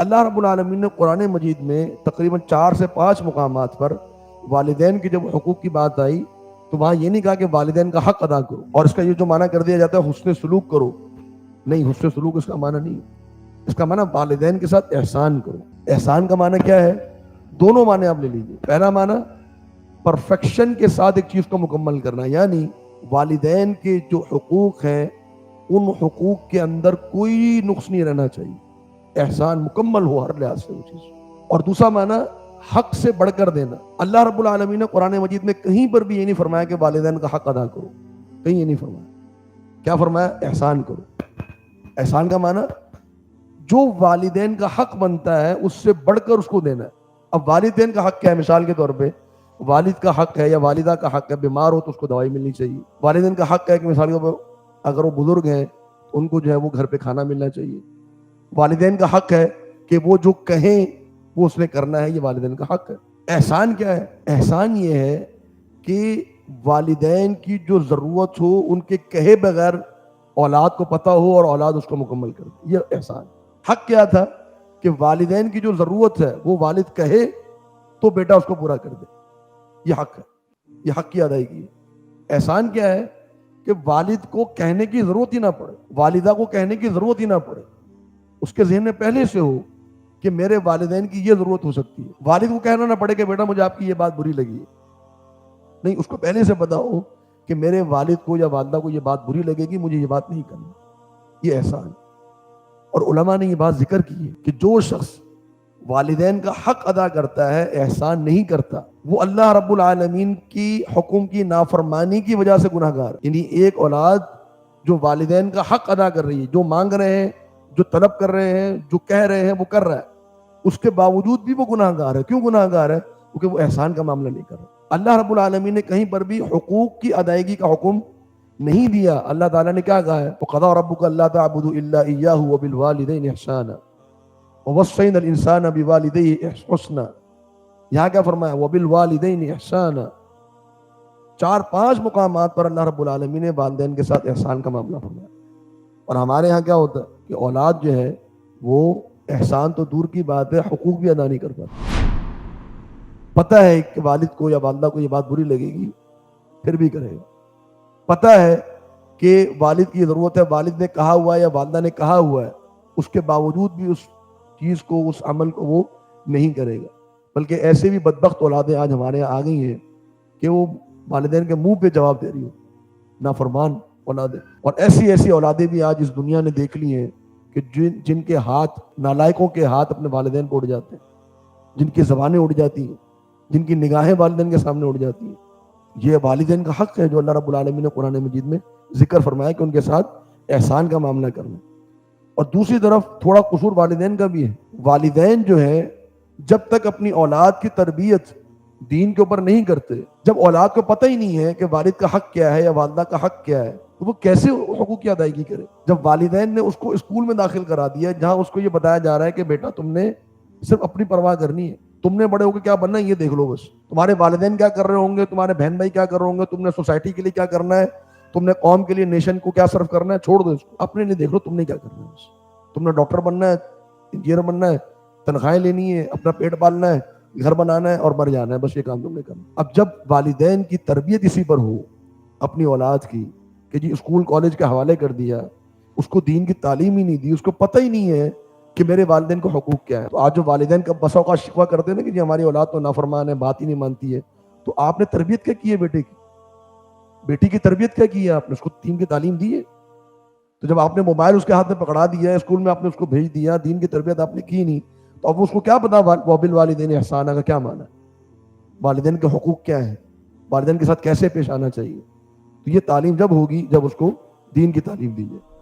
اللہ رب العالمین نے قرآن مجید میں تقریباً 4 سے 5 مقامات پر والدین کے جب حقوق کی بات آئی تو وہاں یہ نہیں کہا کہ والدین کا حق ادا کرو، اور اس کا یہ جو معنی کر دیا جاتا ہے حسن سلوک کرو، نہیں، حسن سلوک اس کا معنی نہیں، اس کا معنی والدین کے ساتھ احسان کرو۔ احسان کا معنی کیا ہے؟ دونوں معنی آپ لے لیجیے۔ پہلا معنی پرفیکشن کے ساتھ ایک چیز کو مکمل کرنا، یعنی والدین کے جو حقوق ہیں ان حقوق کے اندر کوئی نقص نہیں رہنا چاہیے، احسان مکمل ہو ہر لحاظ سے وہ چیز۔ اور دوسرا معنی حق سے بڑھ کر دینا۔ اللہ رب العالمین نے قرآن مجید میں کہیں پر بھی یہ نہیں فرمایا کہ والدین کا حق ادا کرو، کہیں یہ نہیں فرمایا۔ کیا فرمایا؟ احسان کرو۔ احسان کا معنی جو والدین کا حق بنتا ہے اس سے بڑھ کر اس کو دینا ہے۔ اب والدین کا حق کیا ہے؟ مثال کے طور پہ والد کا حق ہے یا والدہ کا حق ہے، بیمار ہو تو اس کو دوائی ملنی چاہیے۔ والدین کا حق ہے کہ مثال کے طور پر اگر وہ بزرگ ہیں ان کو جو ہے وہ گھر پہ کھانا ملنا چاہیے۔ والدین کا حق ہے کہ وہ جو کہیں وہ اس نے کرنا ہے، یہ والدین کا حق ہے۔ احسان کیا ہے؟ احسان یہ ہے کہ والدین کی جو ضرورت ہو ان کے کہے بغیر اولاد کو پتہ ہو اور اولاد اس کو مکمل کر دے، یہ احسان۔ حق کیا تھا؟ کہ والدین کی جو ضرورت ہے وہ والد کہے تو بیٹا اس کو پورا کر دے، یہ حق ہے، یہ حق کی ادائیگی ہے۔ احسان کیا ہے؟ کہ والد کو کہنے کی ضرورت ہی نہ پڑے، والدہ کو کہنے کی ضرورت ہی نہ پڑے، اس کے ذہن میں پہلے سے ہو کہ میرے والدین کی یہ ضرورت ہو سکتی ہے۔ والد کو کہنا نہ پڑے کہ بیٹا مجھے آپ کی یہ بات بری لگی ہے، نہیں، اس کو پہلے سے پتا ہو کہ میرے والد کو یا والدہ کو یہ بات بری لگے گی، مجھے یہ بات نہیں کرنی، یہ احسان۔ اور علماء نے یہ بات ذکر کی ہے کہ جو شخص والدین کا حق ادا کرتا ہے، احسان نہیں کرتا، وہ اللہ رب العالمین کی حکم کی نافرمانی کی وجہ سے گناہ گار۔ یعنی ایک اولاد جو والدین کا حق ادا کر رہی ہے، جو مانگ رہے ہیں، جو طلب کر رہے ہیں، جو کہہ رہے ہیں وہ کر رہا ہے، اس کے باوجود بھی وہ گناہ گار ہے۔ کیوں گناہ گار ہے؟ کیونکہ وہ احسان کا معاملہ نہیں کر رہا۔ اللہ رب العالمین نے کہیں پر بھی حقوق کی ادائیگی کا حکم نہیں دیا۔ اللہ تعالیٰ نے کیا کہا ہے؟ وَقَضَىٰ رَبُّكَ أَلَّا تَعْبُدُوا إِلَّا إِيَّاهُ وَبِالْوَالِدَيْنِ إِحْسَانًا وَوَصَّيْنَا الْإِنسَانَ بِوَالِدَيْهِ حُسْنًا۔ یہاں کیا فرمایا؟ وَبِالْوَالِدَيْنِ إِحْسَانًا۔ 4-5 مقامات پر اللہ رب العالمین نے والدین کے ساتھ احسان کا معاملہ فرمایا۔ اور ہمارے ہاں کیا ہوتا ہے کہ اولاد جو ہے وہ احسان تو دور کی بات ہے، حقوق بھی ادا نہیں کر پاتا۔ پتہ ہے کہ والد کو یا والدہ کو یہ بات بری لگے گی، پھر بھی کرے گا۔ پتہ ہے کہ والد کی ضرورت ہے، والد نے کہا ہوا ہے یا والدہ نے کہا ہوا ہے، اس کے باوجود بھی اس چیز کو، اس عمل کو وہ نہیں کرے گا۔ بلکہ ایسے بھی بدبخت اولادیں آج ہمارے یہاں آ گئی ہیں کہ وہ والدین کے منہ پہ جواب دے رہی ہو، نافرمان اولادیں۔ اور ایسی اولادیں بھی آج اس دنیا نے دیکھ لی ہیں کہ جن کے ہاتھ، نالائقوں کے ہاتھ اپنے والدین کو اڑ جاتے ہیں، جن کی زبانیں اڑ جاتی ہیں، جن کی نگاہیں والدین کے سامنے اڑ جاتی ہیں۔ یہ والدین کا حق ہے جو اللہ رب العالمین نے قرآن مجید میں ذکر فرمایا کہ ان کے ساتھ احسان کا معاملہ کرنا۔ اور دوسری طرف تھوڑا قصور والدین کا بھی ہے۔ والدین جو ہے جب تک اپنی اولاد کی تربیت دین کے اوپر نہیں کرتے، جب اولاد کو پتہ ہی نہیں ہے کہ والد کا حق کیا ہے یا والدہ کا حق کیا ہے، تو وہ کیسے حقوق کی ادائیگی کرے؟ جب والدین نے اس کو اسکول میں داخل کرا دیا جہاں اس کو یہ بتایا جا رہا ہے کہ بیٹا تم نے صرف اپنی پرواہ کرنی ہے، تم نے بڑے ہو کے کیا بننا ہے یہ دیکھ لو، بس تمہارے والدین کیا کر رہے ہوں گے، تمہارے بہن بھائی کیا کر رہے ہوں گے، تم نے سوسائٹی کے لیے کیا کرنا ہے، تم نے قوم کے لیے، نیشن کو کیا سرو کرنا ہے، چھوڑ دو اس کو، اپنے لیے دیکھ لو تم نے کیا کرنا ہے۔ بس تم نے ڈاکٹر بننا ہے، انجینئر بننا ہے، تنخواہیں لینی ہے، اپنا پیٹ پالنا ہے، گھر بنانا ہے اور مر جانا ہے، بس یہ کام تم نے کرنا۔ اب جب والدین کی تربیت اسی پر ہو اپنی اولاد کی کہ جی اسکول کالج کے حوالے کر دیا، اس کو دین کی تعلیم ہی نہیں دی، اس کو پتہ ہی نہیں ہے کہ میرے والدین کو حقوق کیا ہے۔ تو آج جو والدین کا بسا اوقات شکوہ کرتے ہیں نا کہ جی ہماری اولاد تو نافرمان ہے، بات ہی نہیں مانتی ہے، تو آپ نے تربیت کیا کی ہے بیٹے کی؟ بیٹی کی تربیت کیا کی ہے آپ نے؟ اس کو دین کی تعلیم دی ہے؟ تو جب آپ نے موبائل اس کے ہاتھ میں پکڑا دیا ہے، اسکول میں آپ نے اس کو بھیج دیا، دین کی تربیت آپ نے کی نہیں، تو اب اس کو کیا پتا وَبِالْوَالِدَيْنِ إِحْسَانًا کا کیا معنی ہے، والدین کے حقوق کیا ہیں، والدین کے ساتھ کیسے پیش آنا چاہیے؟ تو یہ تعلیم جب ہوگی جب اس کو دین کی تعلیم دی جائے۔